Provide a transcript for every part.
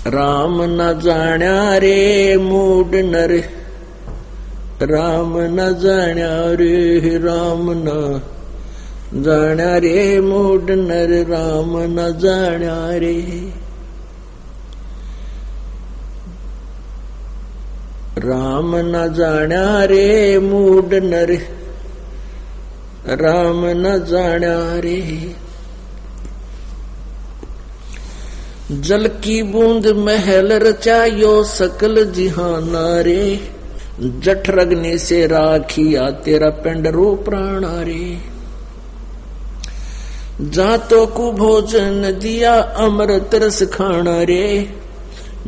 राम न जाण्या रे मूड नर, राम न जाण्या रे, राम न जाण्या रे मूड नर, राम न जाण्या रे। राम न जाण्या रे मूड नर, राम न जाण्या रे। जल की बूंद महल रचायो सकल जिहाना रे, जठर अग्नि से राखिया तेरा पिंड रो प्राणा रे। जातो को भोजन दिया अमृत रस खाना रे,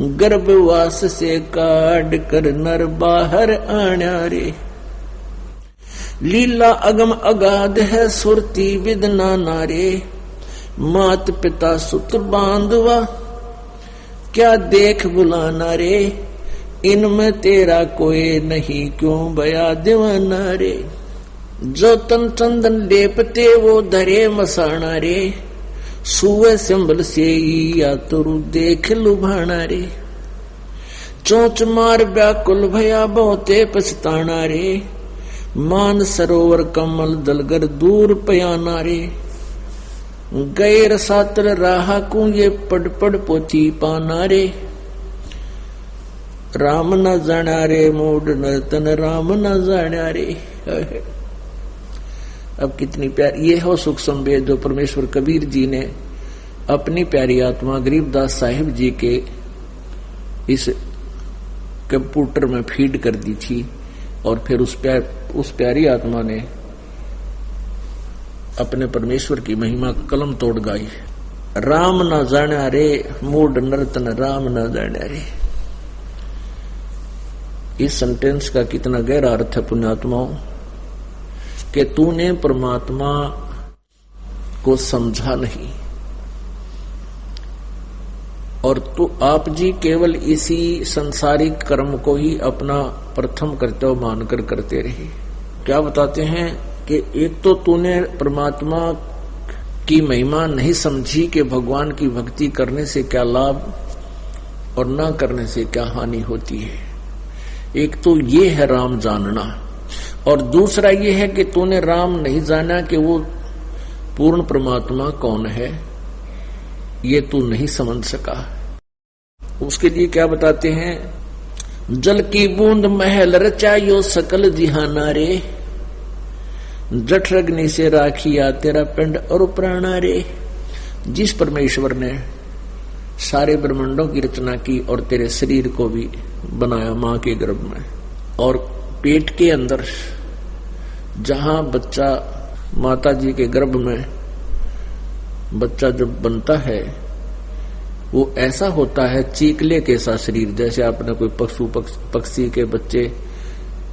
गर्भवास से काट कर नर बाहर आना रे। लीला अगम अगाध है सुरती विदना नारे, मात पिता सुत बांधवा क्या देख बुलाना रे। इनमें तेरा कोई नहीं क्यों बया दीवाना रे। जो तन चंदन लेपते वो धरे मसाना रे, सुवे सिंबल से या तुरु देख लुभाना रे। चोंच मार व्याकुल भया बहुते पछताना रे, मान सरोवर कमल दलगर दूर पयाना रे। गैर सातल राहा को ये पड़ पड़ पोथी पाना रे। राम न जाना रे मूड नर्तन, राम न जाना रे। अब कितनी प्यार ये हो सुख संवेद जो परमेश्वर कबीर जी ने अपनी प्यारी आत्मा गरीबदास साहिब जी के इस कंप्यूटर में फीड कर दी थी, और फिर उस प्यारी आत्मा ने अपने परमेश्वर की महिमा कलम तोड़ गाई। राम न जाण्या रे मूड नर्तन, राम न जाण्या रे। इस सेंटेंस का कितना गहरा अर्थ है पुण्यात्माओं, कि तूने परमात्मा को समझा नहीं, और तू आप जी केवल इसी संसारिक कर्म को ही अपना प्रथम कर्तव्य मानकर करते रहे। क्या बताते हैं कि एक तो तूने परमात्मा की महिमा नहीं समझी कि भगवान की भक्ति करने से क्या लाभ और न करने से क्या हानि होती है। एक तो ये है राम जानना, और दूसरा ये है कि तूने राम नहीं जाना कि वो पूर्ण परमात्मा कौन है, ये तू नहीं समझ सका। उसके लिए क्या बताते हैं, जल की बूंद महल रचायो सकल जिहाना रे, जठर अग्नि से राखिया तेरा पिंड और प्राणा रे। जिस परमेश्वर ने सारे ब्रह्मांडों की रचना की और तेरे शरीर को भी बनाया मां के गर्भ में, और पेट के अंदर जहां बच्चा माता जी के गर्भ में बच्चा जब बनता है वो ऐसा होता है चीकले के सा शरीर, जैसे आपने कोई पक्षी के बच्चे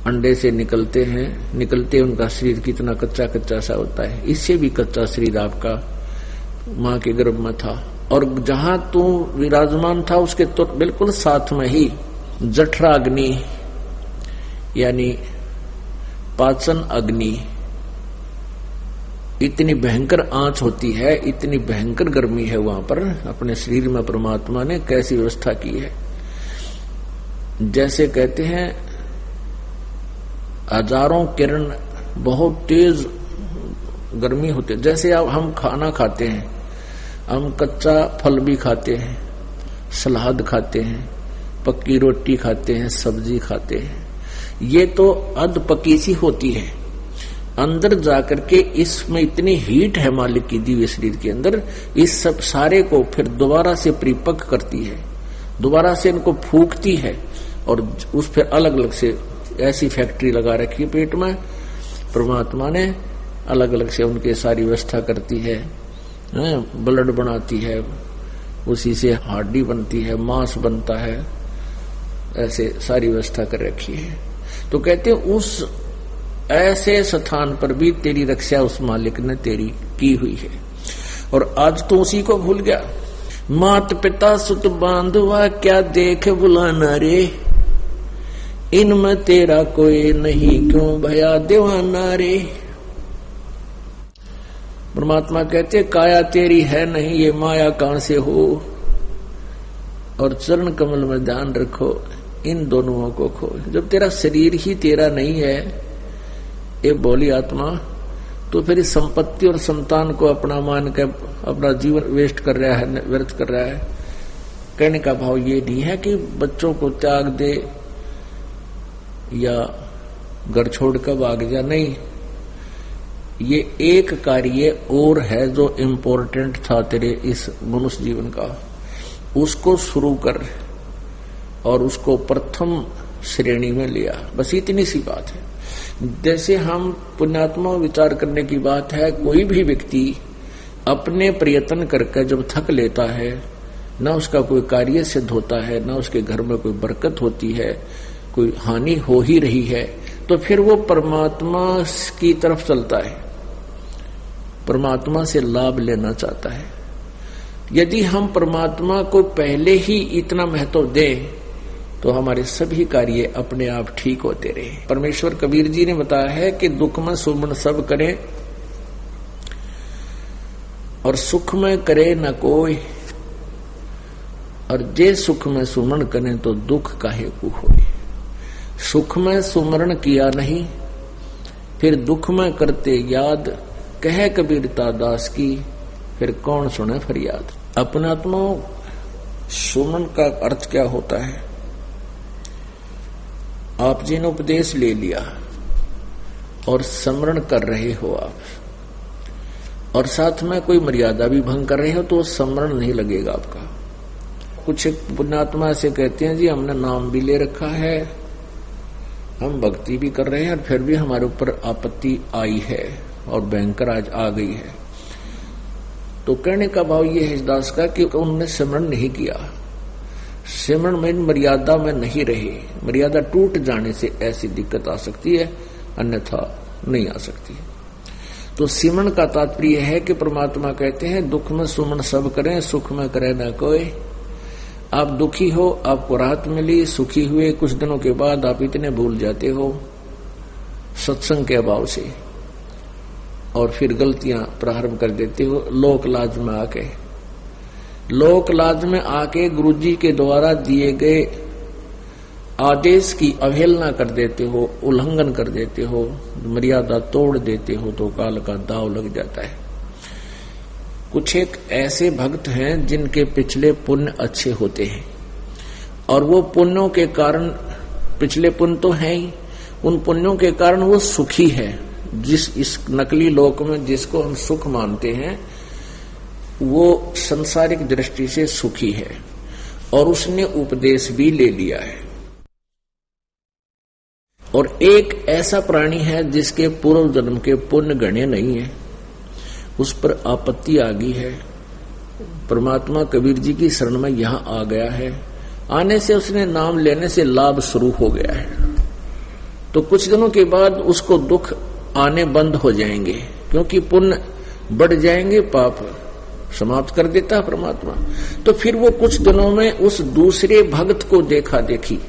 अंडे से निकलते उनका शरीर कितना कच्चा कच्चा सा होता है, इससे भी कच्चा शरीर आपका मां के गर्भ में था। और जहां तू विराजमान था उसके तो बिल्कुल साथ में ही जठरा अग्नि यानी पाचन अग्नि, इतनी भयंकर आंच होती है, इतनी भयंकर गर्मी है वहां पर। अपने शरीर में परमात्मा ने कैसी व्यवस्था की है, जैसे कहते हैं हजारों किरण बहुत तेज गर्मी होती है। जैसे अब हम खाना खाते हैं, हम कच्चा फल भी खाते हैं, सलाद खाते हैं, पक्की रोटी खाते हैं, सब्जी खाते हैं, ये तो अध पकी सी होती है। अंदर जाकर के इसमें इतनी हीट है मालिक की दिव्य शरीर के अंदर, इस सब सारे को फिर दोबारा से परिपक्व करती है, दोबारा से इनको फूकती है, और उस फिर अलग अलग से ऐसी फैक्ट्री लगा रखी है पेट में परमात्मा ने, अलग अलग से उनके सारी व्यवस्था करती है, ब्लड बनाती है, उसी से हड्डी बनती है, मांस बनता है, ऐसे सारी व्यवस्था कर रखी है। तो कहते हैं उस ऐसे स्थान पर भी तेरी रक्षा उस मालिक ने तेरी की हुई है, और आज तो उसी को भूल गया। मात पिता सुत बांधवा क्या देख बुलाना रे, इनमें तेरा कोई नहीं क्यों भया दीवाना रे। परमात्मा कहते काया तेरी है नहीं, ये माया कहां से हो। और चरण कमल में ध्यान रखो, इन दोनों को खो। जब तेरा शरीर ही तेरा नहीं है, ये बोली आत्मा, तो फिर इस संपत्ति और संतान को अपना मान के अपना जीवन वेस्ट कर रहा है, व्यर्थ कर रहा है। कहने का भाव ये नहीं है कि बच्चों को त्याग दे या घर छोड़ कर भाग जा, नहीं। ये एक कार्य और है जो इम्पोर्टेंट था तेरे इस मनुष्य जीवन का, उसको शुरू कर और उसको प्रथम श्रेणी में लिया। बस इतनी सी बात है। जैसे हम पुण्यात्मा विचार करने की बात है, कोई भी व्यक्ति अपने प्रयत्न करके जब थक लेता है, न उसका कोई कार्य सिद्ध होता है, न उसके घर में कोई बरकत होती है, कोई हानि हो ही रही है, तो फिर वो परमात्मा की तरफ चलता है, परमात्मा से लाभ लेना चाहता है। यदि हम परमात्मा को पहले ही इतना महत्व दें तो हमारे सभी कार्य अपने आप ठीक होते रहे। परमेश्वर कबीर जी ने बताया है कि दुख में सुमन सब करे और सुख में करे न कोई, और जे सुख में सुमन करे तो दुख काहे को होए। सुख में सुमरण किया नहीं, फिर दुख में करते याद, कहे कबीरता दास की, फिर कौन सुने फरियाद। अपनात्मा सुमन का अर्थ क्या होता है? आप जी ने उपदेश ले लिया और स्मरण कर रहे हो आप, और साथ में कोई मर्यादा भी भंग कर रहे हो, तो स्मरण नहीं लगेगा आपका। कुछ पुण्यात्मा ऐसे कहते हैं जी हमने नाम भी ले रखा है, हम भक्ति भी कर रहे हैं, और फिर भी हमारे ऊपर आपत्ति आई है और भयंकर आज आ गई है। तो कहने का भाव ये है दास का कि उन्होंने स्मरण नहीं किया, सिमरण में मर्यादा में नहीं रहे। मर्यादा टूट जाने से ऐसी दिक्कत आ सकती है, अन्यथा नहीं आ सकती। तो सिमरण का तात्पर्य है कि परमात्मा कहते हैं दुख में सुमन सब करें, सुख में करे न कोई। आप दुखी हो, आपको राहत मिली, सुखी हुए, कुछ दिनों के बाद आप इतने भूल जाते हो सत्संग के अभाव से, और फिर गलतियां प्रारंभ कर देते हो लोक लाज में आके। लोक लाज में आके गुरुजी के द्वारा दिए गए आदेश की अवहेलना कर देते हो, उल्लंघन कर देते हो, मर्यादा तोड़ देते हो, तो काल का दाव लग जाता है। कुछ एक ऐसे भक्त हैं जिनके पिछले पुण्य अच्छे होते हैं, और वो पुण्यों के कारण, पिछले पुण्य तो है ही, उन पुण्यों के कारण वो सुखी है। जिस इस नकली लोक में जिसको हम सुख मानते हैं, वो संसारिक दृष्टि से सुखी है, और उसने उपदेश भी ले लिया है। और एक ऐसा प्राणी है जिसके पूर्व जन्म के पुण्य गणे नहीं है, उस पर आपत्ति आ गई है। परमात्मा कबीर जी की शरण में यहां आ गया है, आने से उसने नाम लेने से लाभ शुरू हो गया है, तो कुछ दिनों के बाद उसको दुख आने बंद हो जाएंगे, क्योंकि पुण्य बढ़ जाएंगे, पाप समाप्त कर देता परमात्मा। तो फिर वो कुछ दिनों में उस दूसरे भक्त को देखा देखी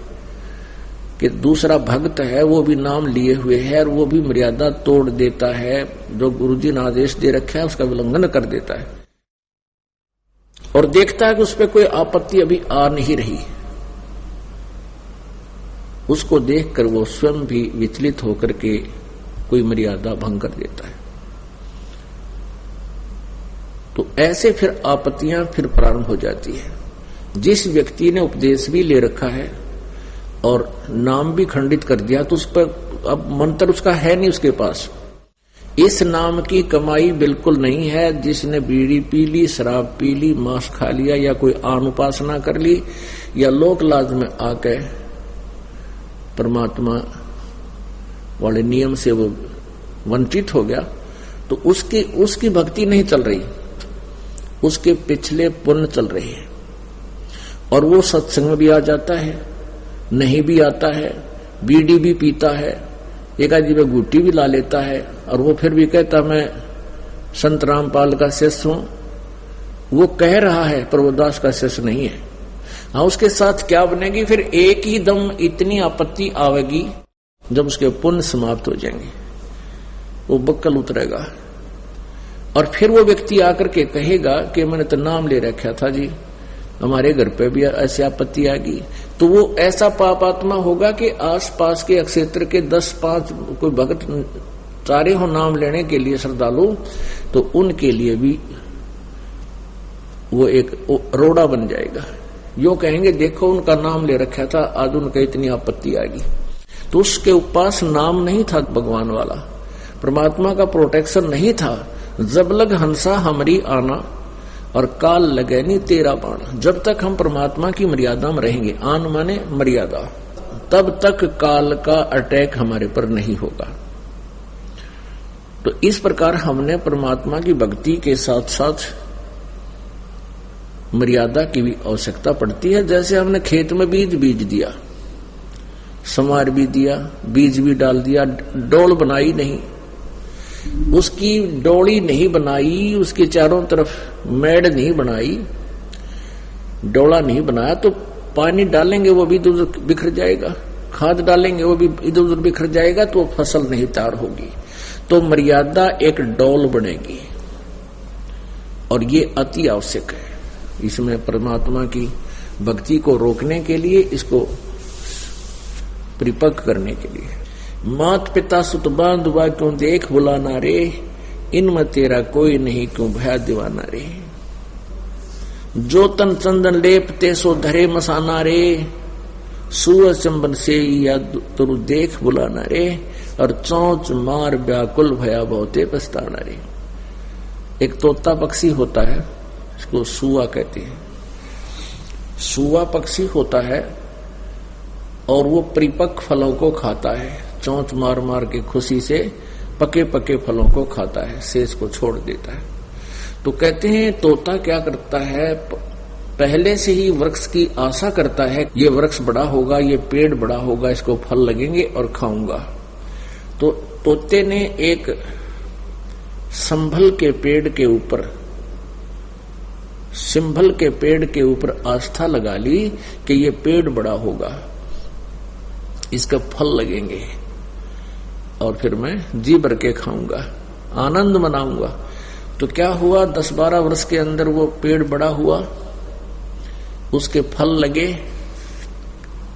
कि दूसरा भक्त है, वो भी नाम लिए हुए है, और वो भी मर्यादा तोड़ देता है, जो गुरुजी ने आदेश दे रखा है उसका उल्लंघन कर देता है, और देखता है कि उस पर कोई आपत्ति अभी आ नहीं रही। उसको देखकर वो स्वयं भी विचलित होकर के कोई मर्यादा भंग कर देता है। तो ऐसे फिर आपत्तियां फिर प्रारंभ हो जाती है। जिस व्यक्ति ने उपदेश भी ले रखा है और नाम भी खंडित कर दिया, तो उस पर अब मंत्र उसका है नहीं उसके पास। इस नाम की कमाई बिल्कुल नहीं है। जिसने बीड़ी पी ली, शराब पी ली, मांस खा लिया, या कोई आन उपासना कर ली, या लोक लाज में आके परमात्मा वाले नियम से वो वंचित हो गया, तो उसकी भक्ति नहीं चल रही, उसके पिछले पुण्य चल रहे हैं। और वो सत्संग में भी आ जाता है, नहीं भी आता है, बीड़ी भी पीता है, एक आदमी में गुट्टी भी ला लेता है, और वो फिर भी कहता मैं संत रामपाल का शिष्य हूं। वो कह रहा है पर वो दास का शिष्य नहीं है। हाँ, उसके साथ क्या बनेगी? फिर एक ही दम इतनी आपत्ति आवेगी जब उसके पुण्य समाप्त हो जाएंगे, वो बक्कल उतरेगा, और फिर वो व्यक्ति आकर के कहेगा कि मैंने तो नाम ले रखा था जी, हमारे घर पे भी ऐसी आपत्ति आ गई, तो वो ऐसा पापात्मा होगा कि आसपास के क्षेत्र के 10-5 कोई भगत चारे हो नाम लेने के लिए श्रद्धालु, तो उनके लिए भी वो एक रोड़ा बन जाएगा। यो कहेंगे देखो उनका नाम ले रखा था, आज उनका इतनी आपत्ति आ गई। तो उसके पास नाम नहीं था भगवान वाला, परमात्मा का प्रोटेक्शन नहीं था। जब लग हंसा हमारी आना और काल लगे नहीं तेरा बाण। जब तक हम परमात्मा की मर्यादा में रहेंगे, आन माने मर्यादा, तब तक काल का अटैक हमारे पर नहीं होगा। तो इस प्रकार हमने परमात्मा की भक्ति के साथ साथ मर्यादा की भी आवश्यकता पड़ती है। जैसे हमने खेत में बीज दिया, समार भी दिया, बीज भी डाल दिया, डोल बनाई नहीं, उसकी डोली नहीं बनाई, उसके चारों तरफ मेड़ नहीं बनाई, डोला नहीं बनाया, तो पानी डालेंगे वो भी इधर उधर बिखर जाएगा, खाद डालेंगे वो भी इधर उधर बिखर जाएगा, तो फसल नहीं तैयार होगी। तो मर्यादा एक डोल बनेगी और ये अति आवश्यक है। इसमें परमात्मा की भक्ति को रोकने के लिए, इसको परिपक्व करने के लिए, मात पिता सुत बांधुआ क्यों देख बुलाना रे, इनमें तेरा कोई नहीं क्यों भया दीवाना रे। जो तन चंदन लेपते सो धरे मसाना रे, सूर चंबन से या तुरु देख बुलाना रे, और चौंच मार व्याकुल भया बहुते पछताना रे। एक तोता पक्षी होता है, इसको सुआ कहते हैं। सुआ पक्षी होता है और वो परिपक्व फलों को खाता है, चोंच मार मार के खुशी से पके पके फलों को खाता है, शेष को छोड़ देता है। तो कहते हैं तोता क्या करता है, पहले से ही वृक्ष की आशा करता है, ये वृक्ष बड़ा होगा, ये पेड़ बड़ा होगा, इसको फल लगेंगे और खाऊंगा। तो तोते ने एक संभल के पेड़ के ऊपर, सिंभल के पेड़ के ऊपर आस्था लगा ली कि ये पेड़ बड़ा होगा, इसका फल लगेंगे और फिर मैं जी भर के खाऊंगा, आनंद मनाऊंगा। तो क्या हुआ, 10-12 वर्ष के अंदर वो पेड़ बड़ा हुआ, उसके फल लगे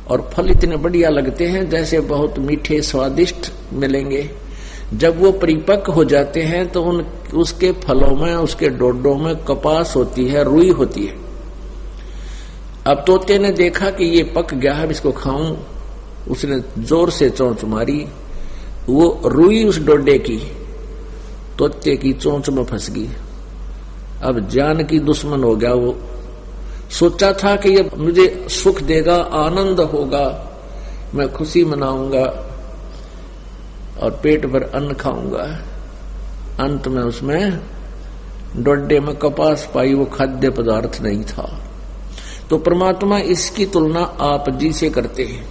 और फल इतने बढ़िया लगते हैं जैसे बहुत मीठे स्वादिष्ट मिलेंगे। जब वो परिपक्व हो जाते हैं तो उसके फलों में, उसके डोडों में कपास होती है, रुई होती है। अब तोते ने देखा कि ये पक गया है, इसको खाऊं, उसने जोर से चोंच मारी, वो रुई उस डोडे की तोते की चोंच में फंस गई। अब जान की दुश्मन हो गया। वो सोचा था कि ये मुझे सुख देगा, आनंद होगा, मैं खुशी मनाऊंगा और पेट भर अन्न खाऊंगा। अंत में उसमें डोडे में कपास पाई, वो खाद्य पदार्थ नहीं था। तो परमात्मा इसकी तुलना आप जी से करते हैं।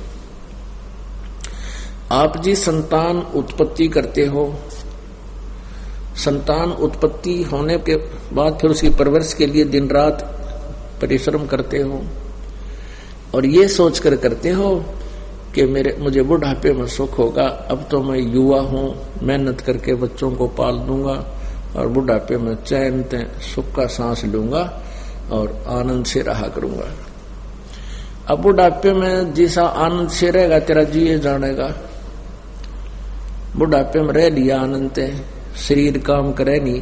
आप जी संतान उत्पत्ति करते हो, संतान उत्पत्ति होने के बाद फिर उसकी परवरिश के लिए दिन रात परिश्रम करते हो और ये सोचकर करते हो कि मुझे बुढ़ापे में सुख होगा। अब तो मैं युवा हूं, मेहनत करके बच्चों को पाल दूंगा और बुढ़ापे में चैन सुख का सांस लूंगा और आनंद से रहा करूंगा। अब बुढ़ापे में जैसा आनंद से रहेगा तेरा जिए जानेगा। बुढ़ापे में रह लिया आनंद है, शरीर काम करे नहीं,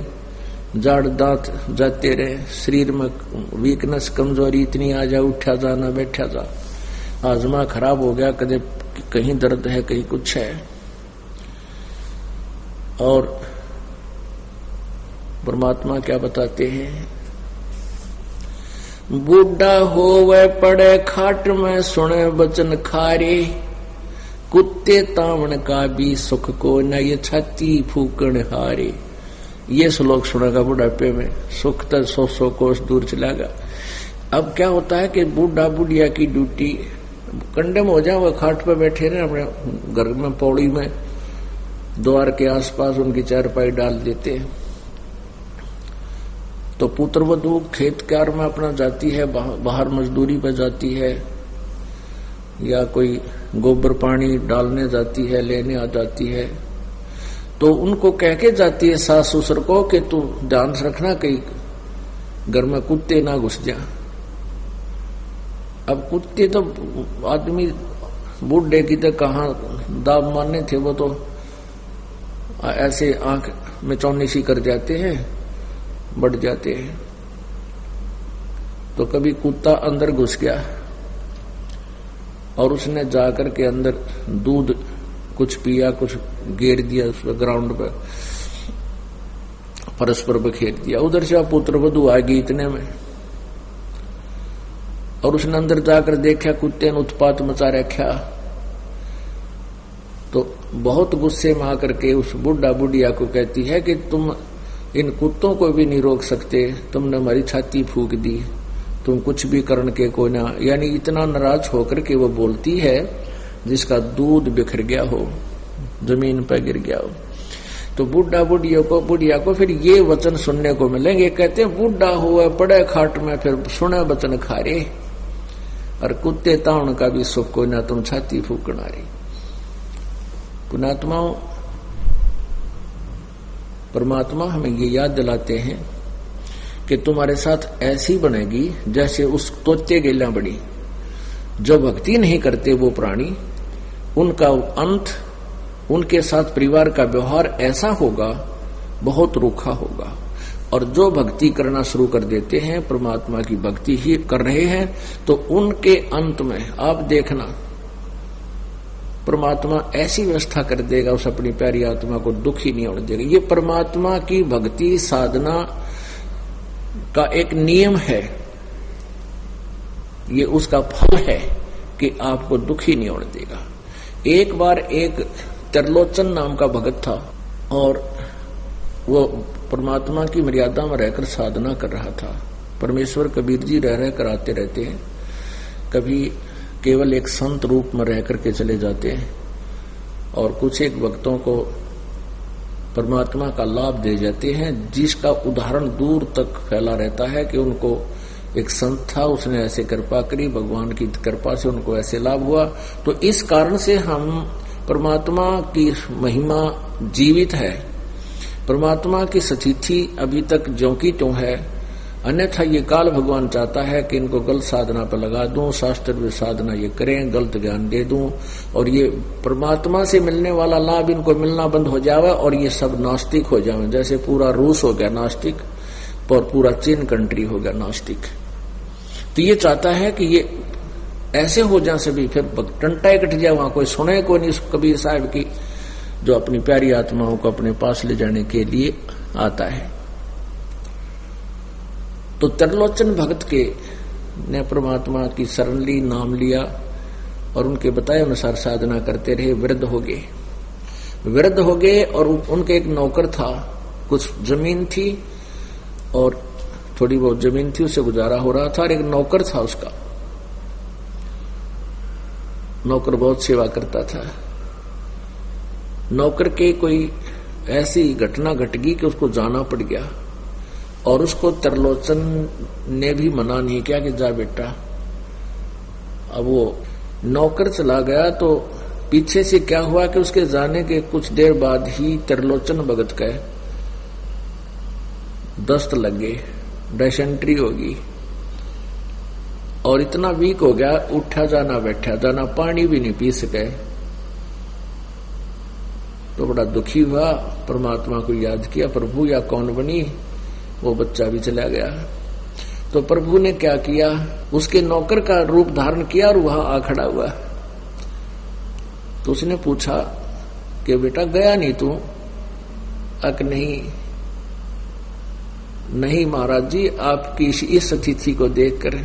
जाड़ दांत जाते रहे, शरीर में वीकनेस कमजोरी इतनी आ जा, उठा जा ना बैठा जा, आजमा खराब हो गया, कदे कहीं दर्द है कहीं कुछ है। और परमात्मा क्या बताते हैं, बूढ़ा होवे पड़े खाट में सुने वचन खारे, कुत्ते तावण का भी सुख को न ये छाती फूकण हारे। ये श्लोक सुनेगा बुढ़ापे में, सुख तो 100 कोस दूर चलेगा। अब क्या होता है कि बूढ़ा बुढ़िया की ड्यूटी कंडम हो जाए, वो खाट पे बैठे रहे अपने घर में, पौड़ी में, द्वार के आसपास उनकी चारपाई डाल देते हैं। तो पुत्र वधू खेत कार्य में अपना जाती है, बाहर मजदूरी पर जाती है, या कोई गोबर पानी डालने जाती है, लेने आ जाती है। तो उनको कह के जाती है सास ससुर को कि तू ध्यान रखना कहीं घर में कुत्ते ना घुस जा। अब कुत्ते तो आदमी बूढ़े की तो कहाँ दाब मारने थे, वो तो ऐसे आंख में चौनिशी कर जाते हैं, बढ़ जाते हैं। तो कभी कुत्ता अंदर घुस गया और उसने जाकर के अंदर दूध कुछ पिया, कुछ गेर दिया उस ग्राउंड पर, परस्पर बखेर दिया। उधर से पुत्र वधू आ गई इतने में, और उसने अंदर जाकर देखा कुत्ते ने उत्पात मचा रखा। तो बहुत गुस्से में आकर के उस बुढ़ा बुढ़िया को कहती है कि तुम इन कुत्तों को भी नहीं रोक सकते, तुमने हमारी छाती फूंक दी, तुम कुछ भी करने के को ना। यानी इतना नाराज होकर के वो बोलती है जिसका दूध बिखर गया हो, जमीन पर गिर गया हो। तो बुढ़िया को फिर ये वचन सुनने को मिलेंगे। कहते हैं बुढ़ा हुआ पड़े खाट में, फिर सुने वचन खारे, और कुत्ते ताउन का भी सुख को ना, तुम छाती फूकना रही। पुणात्माओं, परमात्मा हमें ये याद दिलाते हैं कि तुम्हारे साथ ऐसी बनेगी जैसे उस तोते गेला बड़ी। जो भक्ति नहीं करते वो प्राणी, उनका अंत, उनके साथ परिवार का व्यवहार ऐसा होगा, बहुत रूखा होगा। और जो भक्ति करना शुरू कर देते हैं, परमात्मा की भक्ति ही कर रहे हैं, तो उनके अंत में आप देखना परमात्मा ऐसी व्यवस्था कर देगा, उस अपनी प्यारी आत्मा को दुख ही नहीं होने देगा। ये परमात्मा की भक्ति साधना का एक नियम है, ये उसका फल है कि आपको दुखी नहीं होने देगा। एक बार एक त्रिलोचन नाम का भगत था, और वो परमात्मा की मर्यादा में रहकर साधना कर रहा था। परमेश्वर कबीर जी रह कर आते रहते हैं, कभी केवल एक संत रूप में रह करके चले जाते हैं, और कुछ एक भक्तों को परमात्मा का लाभ दे जाते हैं, जिसका उदाहरण दूर तक फैला रहता है कि उनको एक संत था, उसने ऐसे कृपा करी, भगवान की कृपा से उनको ऐसे लाभ हुआ। तो इस कारण से हम परमात्मा की महिमा जीवित है, परमात्मा की सतिथि अभी तक ज्यों की त्यों है। अन्यथा ये काल भगवान चाहता है कि इनको गलत साधना पर लगा दूं, शास्त्र में साधना ये करें, गलत ज्ञान दे दूं, और ये परमात्मा से मिलने वाला लाभ इनको मिलना बंद हो जावे, और ये सब नास्तिक हो जावे। जैसे पूरा रूस हो गया नास्तिक, और पूरा चीन कंट्री हो गया नास्तिक। तो ये चाहता है कि ये ऐसे हो जाए सभी, फिर टंटा कट जाए, वहां कोई सुने को नहीं कबीर साहब की, जो अपनी प्यारी आत्माओं को अपने पास ले जाने के लिए आता है। तो त्रिलोचन भगत के ने परमात्मा की शरण ली, नाम लिया, और उनके बताए अनुसार साधना करते रहे। वृद्ध हो गए और उनके एक नौकर था, कुछ जमीन थी और थोड़ी बहुत जमीन थी, उससे गुजारा हो रहा था। और एक नौकर था, उसका नौकर बहुत सेवा करता था। नौकर के कोई ऐसी घटना घट गई कि उसको जाना पड़ गया, और उसको त्रिलोचन ने भी मना नहीं किया कि जा बेटा। अब वो नौकर चला गया, तो पीछे से क्या हुआ कि उसके जाने के कुछ देर बाद ही त्रिलोचन भगत का दस्त लग गए, डायसेंट्री होगी, और इतना वीक हो गया, उठा जाना बैठा जाना, पानी भी नहीं पी सके। तो बड़ा दुखी हुआ, परमात्मा को याद किया, प्रभु या कौन बनी, वो बच्चा भी चला गया। तो प्रभु ने क्या किया, उसके नौकर का रूप धारण किया और वहां आ खड़ा हुआ। तो उसने पूछा कि बेटा गया नहीं तू? अक नहीं महाराज जी, आपकी इस स्थिति को देखकर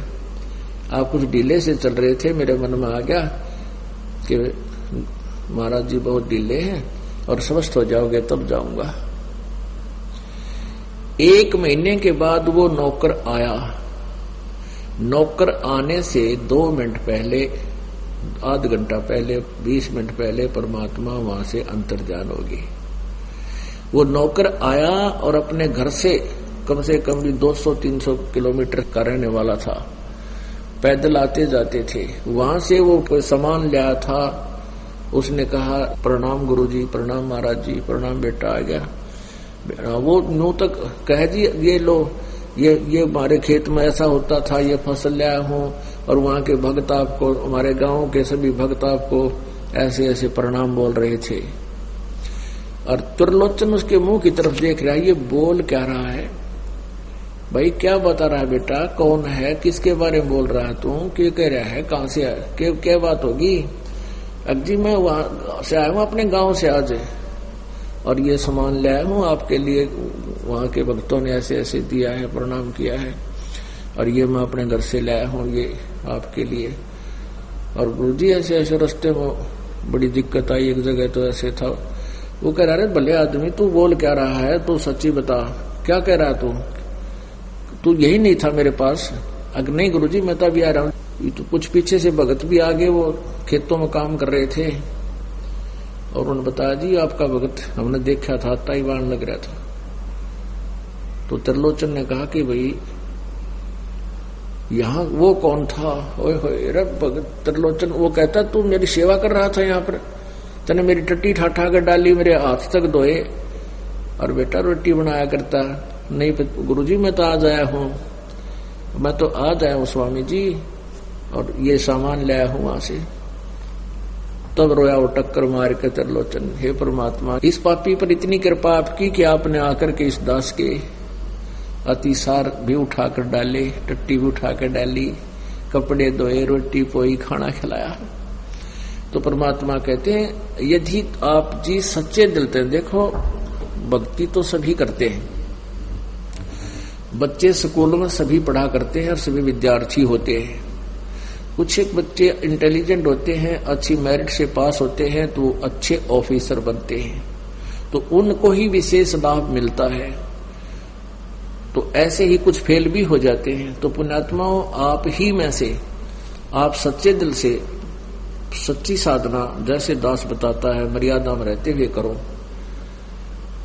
आप कुछ ढीले से चल रहे थे, मेरे मन में आ गया कि महाराज जी बहुत ढीले हैं, और स्वस्थ हो जाओगे तब जाऊंगा। 1 महीने के बाद वो नौकर आया। नौकर आने से 2 मिनट पहले, आध घंटा पहले, 20 मिनट पहले परमात्मा वहां से अंतर्ध्यान होगी। वो नौकर आया और अपने घर से कम 200-300 किलोमीटर का रहने वाला था, पैदल आते जाते थे। वहां से वो कोई सामान लाया था, उसने कहा प्रणाम गुरुजी, प्रणाम महाराज जी, प्रणाम बेटा, आ गया। वो न्यू तक कह दी, ये लो, ये हमारे खेत में ऐसा होता था, ये फसल लाया हूँ, और वहां के भक्त आपको, हमारे गांव के सभी भक्त आपको ऐसे ऐसे प्रणाम बोल रहे थे। और त्रिलोचन उसके मुंह की तरफ देख रहा है, ये बोल क्या रहा है भाई, क्या बता रहा है बेटा, कौन है, किसके बारे में बोल रहा है तू, क्या कह रहा है, कहां से आया, क्या बात होगी। जी मैं वहां से आया हूं, अपने गांव से आज, और ये सामान ले आया हूं आपके लिए, वहां के भक्तों ने ऐसे ऐसे दिया है, प्रणाम किया है, और ये मैं अपने घर से लाया हूं ये आपके लिए। और गुरुजी ऐसे ऐसे रास्ते में बड़ी दिक्कत आई, एक जगह तो ऐसे था। वो कह रहा है भले आदमी तू बोल क्या रहा है, तू सच्ची बता, क्या कह रहा है तू यही नहीं था मेरे पास। अगर नहीं गुरुजी मैं तो अभी आ रहा हूँ। तो कुछ पीछे से भगत भी आगे वो खेतों में काम कर रहे थे, और उन्होंने बताया जी आपका भगत हमने देखा था, ताइवान लग रहा था। तो त्रिलोचन ने कहा कि भाई यहाँ वो कौन था, ओए होए रे भगत त्रिलोचन। वो कहता तू मेरी सेवा कर रहा था यहाँ पर, तने मेरी टट्टी ठाठा कर डाली, मेरे हाथ तक धोए, और बेटा रोटी बनाया करता। नहीं गुरुजी मैं तो आज आया हूँ, मैं तो आज आया हूँ स्वामी जी, और ये सामान लाया हूँ वहां से। तब रोया वो टक्कर मार के त्रिलोचन, हे परमात्मा इस पापी पर इतनी कृपा आपकी कि आपने आकर के इस दास के अतिसार भी उठाकर डाले, टट्टी भी उठाकर डाली, कपड़े धोए, रोटी पोई, खाना खिलाया। तो परमात्मा कहते हैं यदि आप जी सच्चे दिल से, देखो भक्ति तो सभी करते हैं, बच्चे स्कूलों में सभी पढ़ा करते हैं और सभी विद्यार्थी होते हैं। कुछ एक बच्चे इंटेलिजेंट होते हैं, अच्छी मेरिट से पास होते हैं तो अच्छे ऑफिसर बनते हैं, तो उनको ही विशेष लाभ मिलता है। तो ऐसे ही कुछ फेल भी हो जाते हैं। तो पुण्यात्माओं आप ही में से आप सच्चे दिल से सच्ची साधना, जैसे दास बताता है, मर्यादा में रहते हुए करो,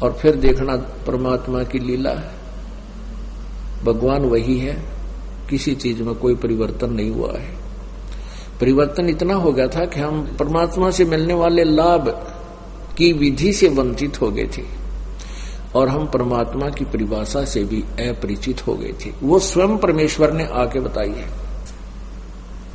और फिर देखना परमात्मा की लीला है। भगवान वही है, किसी चीज में कोई परिवर्तन नहीं हुआ है। परिवर्तन इतना हो गया था कि हम परमात्मा से मिलने वाले लाभ की विधि से वंचित हो गए थे, और हम परमात्मा की परिभाषा से भी अपरिचित हो गए थे। वो स्वयं परमेश्वर ने आके बताई है।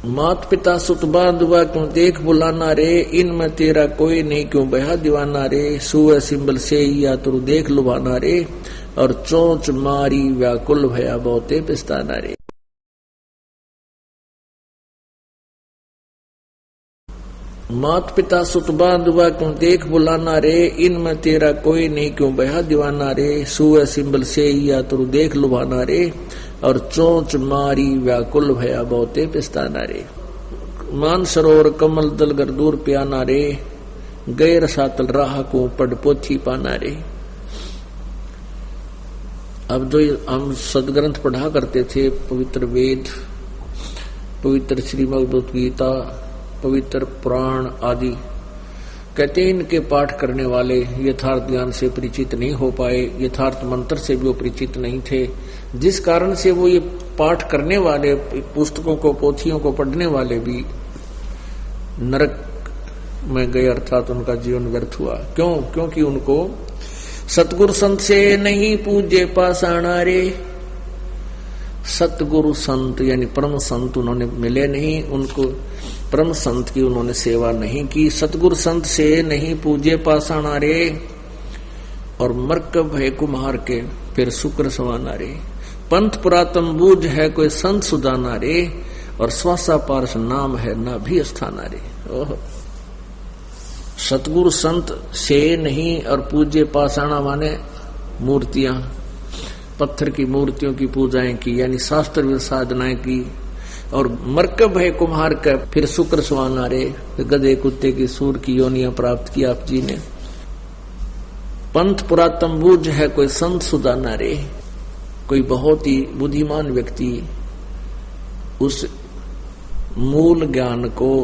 मात पिता सुत बांधुआ क्यों देख बुलाना रे, इनमें तेरा कोई नहीं क्यों बहा दीवाना रे, सुअ सिंबल से या तुरु देख लुभाना रे, और चोंच मारी व्याकुल भया बहुते पिस्ताना रे। मात पिता सुत बांधुआ क्यों देख बुलाना रे, इनमें तेरा कोई नहीं क्यों बहा दीवाना रे, सुअ सिंबल से या तुरु देख लुभाना रे, और चोंच मारी व्याकुल भया बहुते पिस्ताना रे। मान सरोवर कमल दल गर दूर प्याना रे, गैर सातल राह को पढ़ पोथी पाना रे। अब जो हम सदग्रंथ पढ़ा करते थे, पवित्र वेद, पवित्र श्रीमद् गीता, पवित्र पुराण आदि, कहते हैं इनके पाठ करने वाले यथार्थ ज्ञान से परिचित नहीं हो पाए, यथार्थ मंत्र से भी वो परिचित नहीं थे, जिस कारण से वो ये पाठ करने वाले, पुस्तकों को, पोथियों को पढ़ने वाले भी नरक में गए, अर्थात उनका जीवन व्यर्थ हुआ। क्यों? क्योंकि उनको सतगुरु संत से नहीं पूजे पाषाणा रे। सतगुरु संत यानी परम संत उन्होंने मिले नहीं, उनको परम संत की उन्होंने सेवा नहीं की। सतगुरु संत से नहीं पूजे पाषाणा रे, और मरकब है कुम्हार के फिर शुक्र सवाना रे। पंथ पुरातन बूझ है कोई संत सुदाना रे, और स्वासा पारस नाम है ना भी स्थाना रे। ओह, सतगुरु संत से नहीं, और पूज्य पाषाणा माने मूर्तियां, पत्थर की मूर्तियों की पूजाएं की, यानी शास्त्र साधनाएं की, और मरकब है कुम्हार का फिर शुक्र सुहाना रे, गधे कुत्ते की सूर की योनियां प्राप्त की आप जी ने। पंथ पुरातन बूझ है कोई संत सुदाना रे, कोई बहुत ही बुद्धिमान व्यक्ति उस मूल ज्ञान को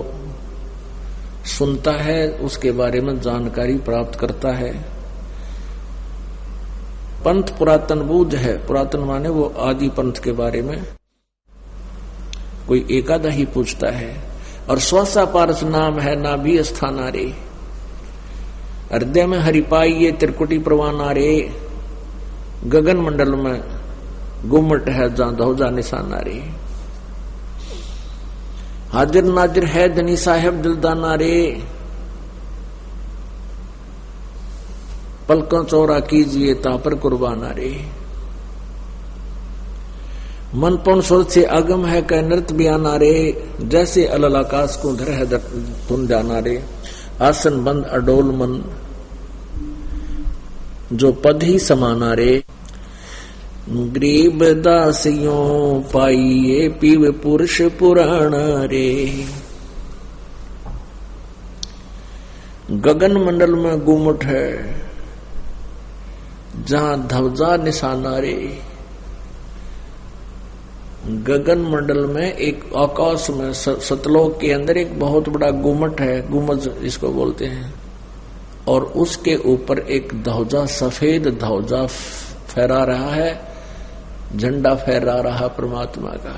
सुनता है, उसके बारे में जानकारी प्राप्त करता है। पंथ पुरातन बूझ है, पुरातन माने वो आदि पंथ के बारे में कोई एकादा ही पूछता है, और स्वासा पारस नाम है ना भी स्थाना रे। हृदय में हरिपाई ये त्रिकुटी प्रवाना रे, गगन मंडल में गुम्मट है जहां धौजा निशाना रे। हाजिर नाजिर है धनी साहेब दिलदाना रे, पलकों चौरा कीजिए तापर कुर्बाना रे। मन पौन सुर से आगम है कह नृत्य बयाना रे, जैसे अलल आकाश को धर है धुन जाना रे। आसन बंद अडोल मन जो पद ही समाना रे। गरीब दासियों पाइये पीव पुरुष पुराना रे। गगन मंडल में गुमट है जहां ध्वजा निशाना रे। गगन मंडल में एक आकाश में सतलोक के अंदर एक बहुत बड़ा गुमट है, गुमज इसको बोलते हैं, और उसके ऊपर एक ध्वजा, सफेद ध्वजा फहरा रहा है, झंडा फहरा रहा परमात्मा का।